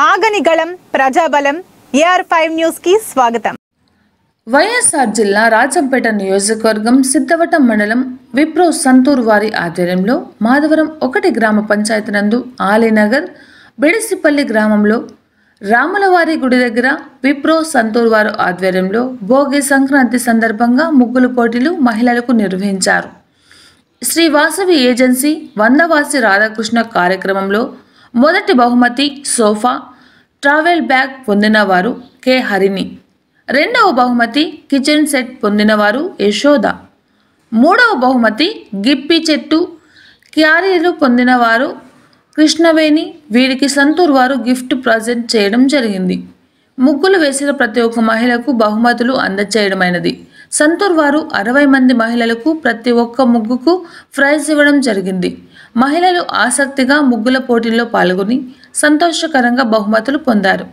ఆగనిగళం ప్రజాబలం AR5 news కి స్వాగతం. వైఎస్ఆర్ జిల్లా రాజంపేట నియోజకవర్గం సిద్ధవటం మండలం విప్రో సంతూర్ వారి ఆధ్వర్యంలో మాధవరం 1 గ్రామ పంచాయతీ నందు ఆలీనగర్ బెడిసిపల్లి గ్రామంలో రాములవారి గుడి దగ్గర విప్రో సంతూర్ వారి ఆధ్వర్యంలో భోగి సంక్రాంతి సందర్భంగా ముగ్గుల పోటీలు మహిళలకు నిర్వహించారు. శ్రీ వాసవి ఏజెన్సీ వందవాసి రాధాకృష్ణ కార్యక్రమంలో మొదటి బహుమతి సోఫా ట్రావెల్ బ్యాగ్ పొందినవారు కె హరిణి, రెండవ బహుమతి కిచెన్ సెట్ పొందినవారు యశోద, మూడవ బహుమతి గిప్పి చెట్టు క్యారీలు పొందినవారు కృష్ణవేణి. వీరికి సంతూర్ వారు గిఫ్ట్ ప్రజెంట్ చేయడం జరిగింది. ముగ్గులు వేసిన ప్రతి ఒక్క మహిళకు బహుమతులు అందచేయడమైనది. సంతూర్ వారు 60 మంది మహిళలకు ప్రతి ఒక్క ముగ్గుకు ప్రైజ్ ఇవ్వడం జరిగింది. మహిళలు ఆసక్తిగా ముగ్గుల పోటీల్లో పాల్గొని సంతోషకరంగా బహుమతులు పొందారు.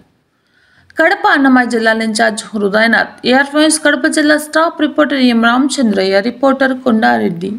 కడప అన్నమయ్య జిల్లా ఇన్ఛార్జ్ హృదయనాథ్, AR5 కడప జిల్లా స్టాఫ్ రిపోర్టర్ ఎం రామచంద్రయ్య, రిపోర్టర్ కొండారెడ్డి.